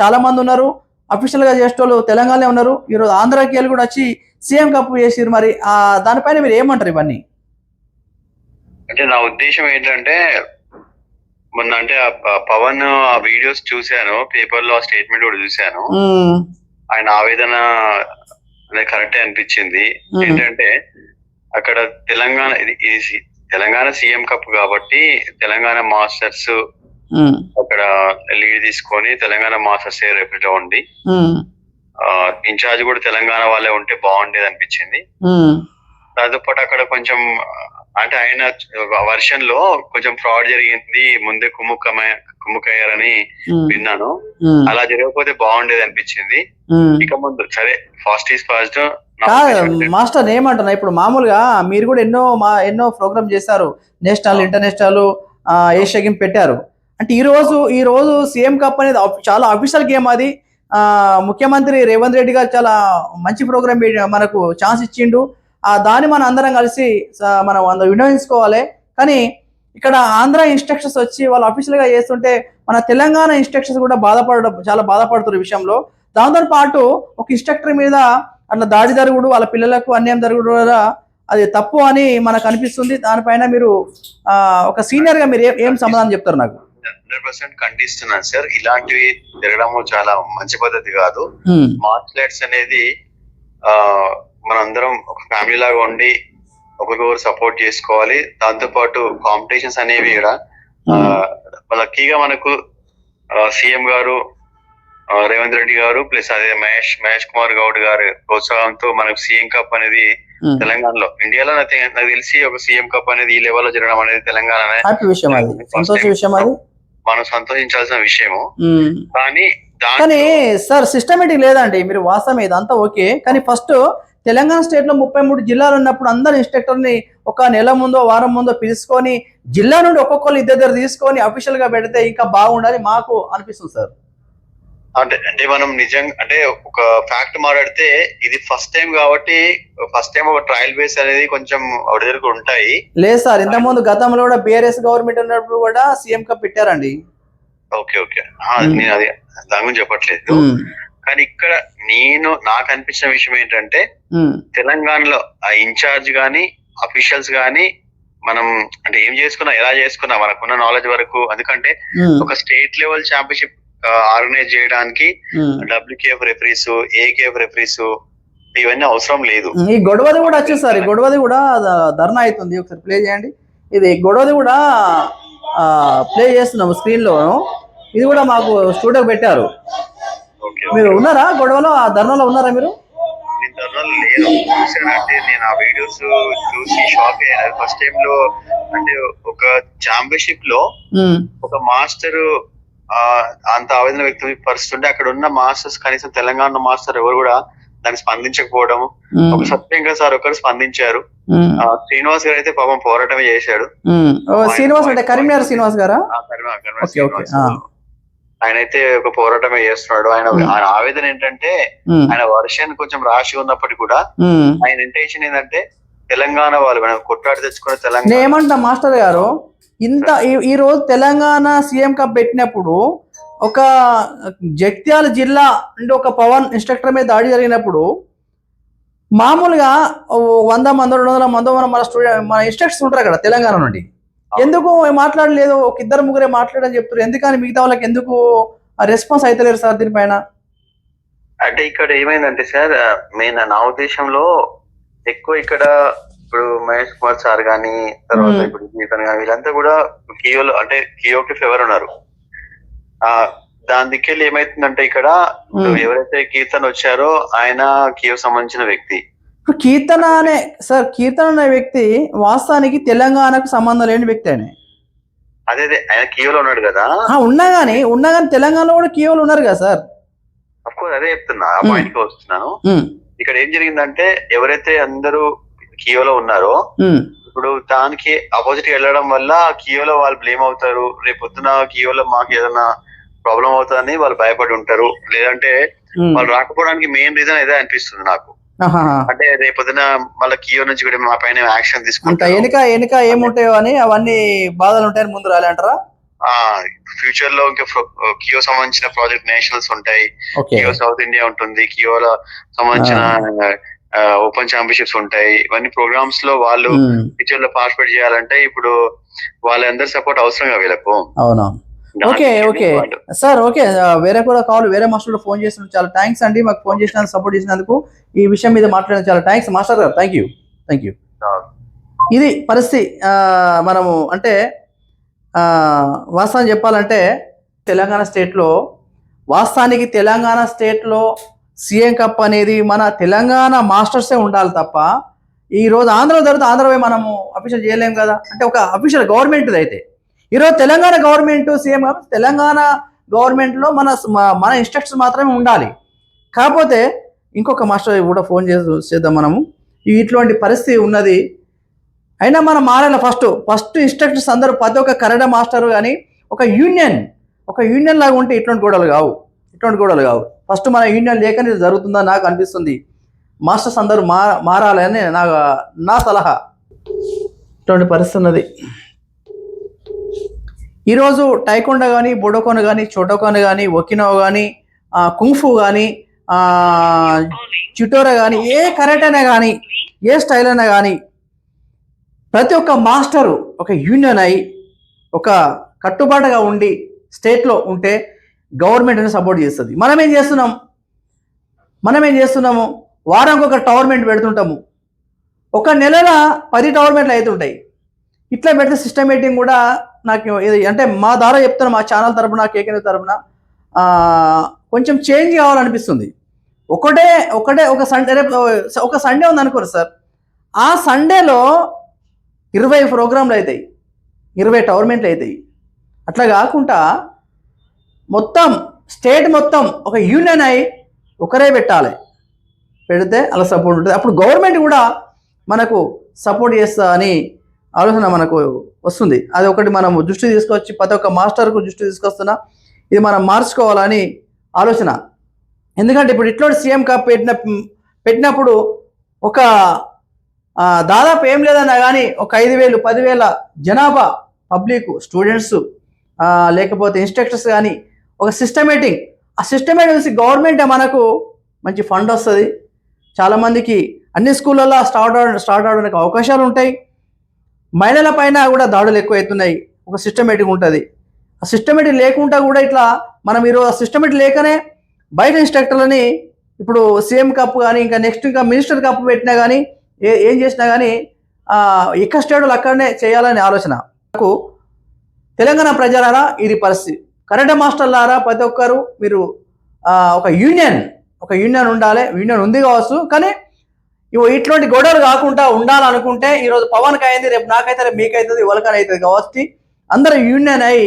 చాలా మంది ఉన్నారు, అఫీషియల్ గా చేసేటోళ్ళు తెలంగాణలో ఉన్నారు. ఈరోజు ఆంధ్రాకి వెళ్ళి కూడా వచ్చి సీఎం కప్ చేసిరు. మరి దానిపైన మీరు ఏమంటారు ఇవన్నీ? అంటే నా ఉద్దేశం ఏంటంటే, మొన్న అంటే పవన్ ఆ వీడియోస్ చూశాను, పేపర్ లో స్టేట్మెంట్ కూడా చూశాను. ఆయన ఆవేదన అనేది కరెక్టే అనిపించింది. ఏంటంటే అక్కడ తెలంగాణ సీఎం కప్ కాబట్టి తెలంగాణ మాస్టర్స్ అక్కడ లీడ్ తీసుకొని తెలంగాణ మాస్టర్స్ రేపటిలో ఉండి ఇన్ఛార్జ్ కూడా తెలంగాణ వాళ్ళే ఉంటే బాగుండేది అనిపించింది. దాంతో పాటు అక్కడ కొంచెం అంటే ఆయన వర్షన్ లో కొంచెం ఫ్రాడ్ జరిగింది, ముందే కుమ్ముకయ్యారని విన్నాను. అలా జరగకపోతే బాగుండేది అనిపించింది. ఇక ముందు సరే, ఫాస్ట్ ఈజ్ ఫాస్ట్. మాస్టర్ ఏమంటున్నా, ఇప్పుడు మామూలుగా మీరు కూడా ఎన్నో ప్రోగ్రామ్ చేశారు, నేషనల్ ఇంటర్నేషనల్ ఏషియా గేమ్ పెట్టారు. అంటే ఈ రోజు సీఎం కప్ అనేది చాలా అఫీషియల్ గేమ్. అది ముఖ్యమంత్రి రేవంత్ రెడ్డి గారు చాలా మంచి ప్రోగ్రామ్ మనకు ఛాన్స్ ఇచ్చిండు. దాన్ని మనం అందరం కలిసి మనం వినియోగించుకోవాలి. కానీ ఇక్కడ ఆంధ్ర ఇన్స్ట్రక్షన్స్ వచ్చి వాళ్ళు అఫీషియల్ గా చేస్తుంటే మన తెలంగాణ ఇన్స్ట్రక్షన్స్ కూడా చాలా బాధపడుతున్నారు ఈ విషయంలో. దాంతో పాటు ఒక ఇన్స్ట్రక్టర్ మీద అట్లా దాడి జరుగుడు, వాళ్ళ పిల్లలకు అన్యాయం జరుగుడు కూడా అది తప్పు అని మనకు అనిపిస్తుంది. దానిపైన మీరు ఒక సీనియర్ గా మీరు ఏం సమాధానం చెప్తారు? నాకు 100% ఖండిస్తున్నాను సార్. ఇలాంటివి జరగడము చాలా మంచి పద్ధతి కాదు. మార్షల్ ఆర్ట్స్ అనేది మనందరం ఒక ఫ్యామిలీ లాగా ఉండి ఒకరికొకరు సపోర్ట్ చేసుకోవాలి. దాంతో పాటు కాంపిటీషన్స్ అనేవి కూడా లక్కీగా మనకు సీఎం గారు రేవంత్ రెడ్డి గారు ప్లస్ అదే మహేష్ కుమార్ గౌడ్ గారి ప్రోత్సాహంతో మనకు సీఎం కప్ అనేది తెలంగాణలో, ఇండియాలో నాకు తెలిసి ఒక సీఎం కప్ అనేది ఈ లెవెల్లో జరగడం అనేది తెలంగాణ మనం సంతోషించాల్సిన విషయము. కానీ సార్ సిస్టమేటిక్ లేదండి. మీరు వాస్తవం ఇదంతా ఓకే, కానీ ఫస్ట్ తెలంగాణ స్టేట్ లో 33 జిల్లాలు ఉన్నప్పుడు అందరు ఇన్స్ట్రక్టర్ ని ఒక నెల ముందో వారం ముందో పిలుచుకొని జిల్లా నుండి ఒక్కొక్కరు ఇద్దరు తీసుకొని అఫీషియల్ గా పెడితే ఇంకా బాగుండాలి మాకు అనిపిస్తుంది సార్. అంటే మనం నిజంగా అంటే ఒక ఫ్యాక్ట్ మాట్లాడితే ఇది ఫస్ట్ టైం కాబట్టి ఫస్ట్ టైం ఒక ట్రయల్ బేస్ అనేది కొంచెం ఒడిదొరికి ఉంటాయి. లేదు సార్, ఇంత ముందు గతంలో కూడా బీఆర్ఎస్ గవర్నమెంట్ ఉన్నప్పుడు కూడా సీఎం కప్ పెట్టారండి. ఓకే నేను అది దాని గురించి చెప్పట్లేదు. కానీ ఇక్కడ నాకు అనిపించిన విషయం ఏంటంటే తెలంగాణలో ఆ ఇన్ఛార్జ్ గాని అఫీషియల్స్ గాని మనం అంటే ఏం చేసుకున్నా ఎలా చేసుకున్నా మనకున్న నాలెడ్జ్ వరకు, ఎందుకంటే ఒక స్టేట్ లెవెల్ ఛాంపియన్షిప్ ఆర్గనైజ్ చేయడానికి WKF రెఫరీస్, AKF రెఫరీస్ ఇవన్నీ అవసరం లేదు. ఈ గొడవది కూడా వచ్చేసరి గొడవది కూడా ధర్నా అవుతుంది. ఒకసారి ప్లే చేయండి. ఇది గొడవది కూడా ప్లే చేస్తున్నాము స్క్రీన్ లో. ఇది కూడా మాకు స్టూడియో పెట్టారు. మీరు ఉన్నారా గొడవలో? ఆ ధర్నాలో ఉన్నారా మీరు? అంటే నేను ఆ వీడియోస్ చూసి షాక్ అయ్యాను. ఫస్ట్ టైం లో అంటే ఒక ఛాంపియన్షిప్ లో ఒక మాస్టర్ అంత ఆవేదన వ్యక్తపరుస్తుంటే అక్కడ ఉన్న మాస్టర్స్, కనీసం తెలంగాణ మాస్టర్ ఎవరు కూడా దాన్ని స్పందించకపోవడము. ఒక సత్యంగా సార్ ఒకరు స్పందించారు. శ్రీనివాస్ గారు అయితే పాపం పోరాటమే చేశాడు. శ్రీనివాస్ అంటే కరీంనగర్ శ్రీనివాస్ గారా? ఆయన అయితే ఒక పోరాటమే చేస్తున్నాడు. ఆయన ఆవేదన ఏంటంటే ఆయన వర్షాన్ని కొంచెం రాశి ఉన్నప్పటికీ కూడా ఆయన ఇంటెన్షన్ ఏంటంటే తెలంగాణ వాళ్ళు మనం కొట్లాడి తెచ్చుకున్న తెలంగాణ. ఏమంటా మాస్టర్ గారు, ఇంత ఈ రోజు తెలంగాణ సీఎం కప్ పెట్టినప్పుడు ఒక జగిత్యాల జిల్లా అంటే ఒక పవన్ ఇన్స్ట్రక్టర్ మీద దాడి జరిగినప్పుడు మామూలుగా 100 మంది 200 మంది మన స్టూడెంట్ మన ఇన్స్ట్రక్టర్స్ ఉంటారు కదా తెలంగాణ నుండి, ఎందుకు మాట్లాడలేదు? ఒక 2-3 మాట్లాడని చెప్తారు, ఎందుకని మిగతా వాళ్ళకి ఎందుకు రెస్పాన్స్ అయితలేరు సార్ దీనిపైన? అంటే ఇక్కడ ఏమైందంటే సార్, నా ఉద్దేశంలో ఎక్కువ ఇక్కడ ఇప్పుడు మహేష్ కుమార్ సార్ గానీ, తర్వాత ఇప్పుడు జీతన్ గానీ, వీళ్ళంతా కూడా కియోలో అంటే కియోకి ఫేవర్ ఉన్నారు. దాని దిక్కెళ్ళి ఏమైతుందంటే ఇక్కడ ఎవరైతే కీర్తన్ వచ్చారో ఆయన కియో సంబంధించిన వ్యక్తి. కీర్తన అనే వ్యక్తి వాస్తవానికి తెలంగాణకు సంబంధం లేని వ్యక్తి. అదే ఆయన కియోలో ఉన్నాడు కదా. ఉన్నా గానీ తెలంగాణలో కూడా కియోలు ఉన్నారు కదా సార్. అఫ్కోర్స్ అదే చెప్తున్నా, ఆ పాయింట్ కి వస్తున్నాను. ఇక్కడ ఏం జరిగిందంటే ఎవరైతే అందరూ కియోలో ఉన్నారో ఇప్పుడు దానికి అపోజిట్ వెళ్ళడం వల్ల కియోలో వాళ్ళు బ్లేమ్ అవుతారు. రేపు పొద్దున కియోలో మాకు ఏదైనా ప్రాబ్లం అవుతుందని వాళ్ళు భయపడి ఉంటారు. లేదంటే వాళ్ళు రాకపోవడానికి మెయిన్ రీజన్ ఇదే అనిపిస్తుంది నాకు. అంటే రేపు పొద్దున మళ్ళీ కియో నుంచి కూడా మా పైన యాక్షన్ తీసుకుంటారు. వెనుక ఏముంటాయో అని అవన్నీ బాధలు ఉంటాయని ముందు రాలే అంటారా? ఫ్యూచర్ లో ఇంకా కియో సంబంధించిన ప్రాజెక్ట్ నేషనల్స్ ఉంటాయి, కియో సౌత్ ఇండియా ఉంటుంది, కియోలో సంబంధించిన ఓపెన్ ఛాంపియన్షిప్స్ ఉంటాయి. ఇవన్నీ ప్రోగ్రామ్స్ లో వాళ్ళు ఫ్యూచర్ లో పార్టిసిపేట్ చేయాలంటే ఇప్పుడు వాళ్ళందరి సపోర్ట్ అవసరం వీళ్ళకు. అవునా? Okay sir. ఓకే, వేరే కూడా కాల్ వేరే మాస్టర్ ఫోన్ చేసినందుకు చాలా థ్యాంక్స్ అండి. మాకు ఫోన్ చేసినందుకు, సపోర్ట్ చేసినందుకు, ఈ విషయం మీద మాట్లాడినందుకు చాలా థ్యాంక్స్ మాస్టర్ గారు. Thank you. ఇది పరిస్థితి. మనము అంటే వాస్తవం చెప్పాలంటే వాస్తవానికి తెలంగాణ స్టేట్లో సీఎం కప్ అనేది మన తెలంగాణ మాస్టర్సే ఉండాలి తప్ప ఈరోజు ఆంధ్రలో జరుగుతుంది, ఆంధ్రపై మనము అఫీషియల్ చేయలేము కదా. అంటే ఒక అఫీషియల్ గవర్నమెంట్ అయితే ఈరోజు Telangana government CM cup Telangana గవర్నమెంట్లో మన ఇన్స్ట్రక్టర్స్ మాత్రమే ఉండాలి. కాకపోతే ఇంకొక మాస్టర్ కూడా ఫోన్ చేద్దాం మనము. ఇటువంటి పరిస్థితి ఉన్నది. అయినా మనం మారాలి. ఫస్ట్ ఇన్స్ట్రక్టర్స్ అందరూ ప్రతి ఒక్క కన్నడ మాస్టర్ కానీ ఒక యూనియన్ లాగా ఉంటే ఇటువంటి గొడవలు కావు. ఫస్ట్ మన యూనియన్ లేకనే జరుగుతుందని నాకు అనిపిస్తుంది. మాస్టర్స్ అందరూ మారాలని నా సలహా. ఇటువంటి పరిస్థితి ఉన్నది. ఈరోజు టైకొండో కానీ, బుడోకోన్ కానీ, చోటోకోన్ కానీ, ఒకినో కానీ, కుంఫు కానీ, చిటోరా కానీ, ఏ కరాటే అయినా కానీ, ఏ స్టైల్ అయినా కానీ ప్రతి ఒక్క మాస్టరు ఒక యూనియన్ అయి ఒక కట్టుబాటుగా ఉండి స్టేట్లో ఉంటే గవర్నమెంట్ అనేది సపోర్ట్ చేస్తుంది. మనం ఏం చేస్తున్నాము వారానికి ఒక టోర్నమెంట్ పెడుతుంటాము. ఒక నెలలో 10 టోర్నమెంట్లు అవుతుంటాయి. ఇట్లా పెడితే సిస్టమేటిక్ కూడా నాకు అంటే మా ద్వారా చెప్తున్నా, మా ఛానల్ తరపున, కేకే తరపున కొంచెం చేంజ్ కావాలనిపిస్తుంది. ఒక సండే ఉంది అనుకోరు సార్, ఆ సండేలో 20 ప్రోగ్రాంలు అవుతాయి, 20 టోర్నమెంట్లు అవుతాయి. అట్లా కాకుండా మొత్తం స్టేట్ మొత్తం ఒక యూనియన్ అయి ఒకరే పెడితే అలా సపోర్ట్ ఉంటుంది. అప్పుడు గవర్నమెంట్ కూడా మనకు సపోర్ట్ చేస్తా అని ఆలోచన మనకు వస్తుంది. అది ఒకటి మనం దృష్టి తీసుకొచ్చి ప్రతి ఒక్క మాస్టర్కు దృష్టి తీసుకొస్తున్నా, ఇది మనం మార్చుకోవాలని ఆలోచన. ఎందుకంటే ఇప్పుడు ఇట్లా సీఎం కప్ పెట్టినప్పుడు ఒక దాదాపు ఏం లేదన్నా కానీ ఒక 5,000 10,000 జనాభా పబ్లిక్, స్టూడెంట్స్ లేకపోతే ఇన్స్ట్రక్టర్స్ కానీ ఒక సిస్టమేటిక్ గవర్నమెంట్ మనకు మంచి ఫండ్ వస్తుంది. చాలామందికి అన్ని స్కూళ్ళల్లో స్టార్ట్ అవడానికి అవకాశాలు ఉంటాయి. మహిళల పైన కూడా దాడులు ఎక్కువ అవుతున్నాయి. ఒక సిస్టమేటిక్ ఉంటుంది. ఆ సిస్టమేటిక్ లేకుండా కూడా ఇట్లా మనం ఈరోజు సిస్టమేటిక్ లేకనే బయట ఇన్స్ట్రక్టర్లని ఇప్పుడు సీఎం కప్ కానీ ఇంకా మినిస్టర్ కప్ పెట్టినా కానీ ఏం చేసినా కానీ ఎక్కడ స్టేట్లు అక్కడనే చేయాలనే ఆలోచన. నాకు తెలంగాణ ప్రజలారా ఇది పరిస్థితి. కరాటే మాస్టర్లారా ప్రతి ఒక్కరు మీరు ఒక యూనియన్ ఉండాలి. యూనియన్ ఉంది కావచ్చు, కానీ ఇటువంటి గొడవలు కాకుండా ఉండాలనుకుంటే ఈరోజు పవన్కి అయింది, రేపు నాకైతే, రేపు మీకైతుంది, ఎవరికైనా అవుతుంది కాబట్టి అందరూ యూనియన్ అయి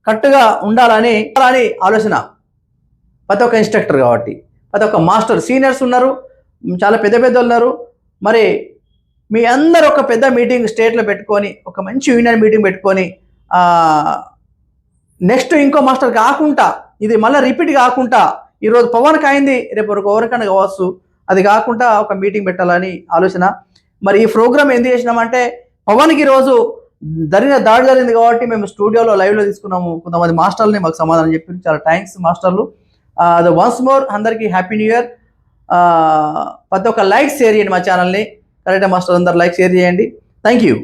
కరెక్ట్గా ఉండాలని ఆలోచన ప్రతి ఒక్క ఇన్స్ట్రక్టర్ కాబట్టి, ప్రతి ఒక్క మాస్టర్, సీనియర్స్ ఉన్నారు, చాలా పెద్ద పెద్ద ఉన్నారు. మరి మీ అందరు ఒక పెద్ద మీటింగ్ స్టేట్లో పెట్టుకొని, ఒక మంచి యూనియన్ మీటింగ్ పెట్టుకొని, నెక్స్ట్ ఇంకో మాస్టర్ కాకుండా, ఇది మళ్ళీ రిపీట్ కాకుండా, ఈరోజు పవన్కి అయింది రేపు ఎవరికైనా కావచ్చు, అది కాకుండా ఒక మీటింగ్ పెట్టాలని ఆలోచన. మరి ఈ ప్రోగ్రామ్ ఎందుకు చేసినామంటే, పవన్కి ఈరోజు దాడి జరిగింది కాబట్టి మేము స్టూడియోలో లైవ్లో తీసుకున్నాము. కొంతమంది మాస్టర్ని మాకు సమాధానం చెప్పి చాలా థ్యాంక్స్ మాస్టర్లు. అది వన్స్ మోర్ అందరికీ హ్యాపీ న్యూ ఇయర్. ప్రతి ఒక్క లైక్ షేర్ చేయండి మా ఛానల్ని. కరెక్ట్ మాస్టర్ అందరు లైక్ షేర్ చేయండి. Thank you.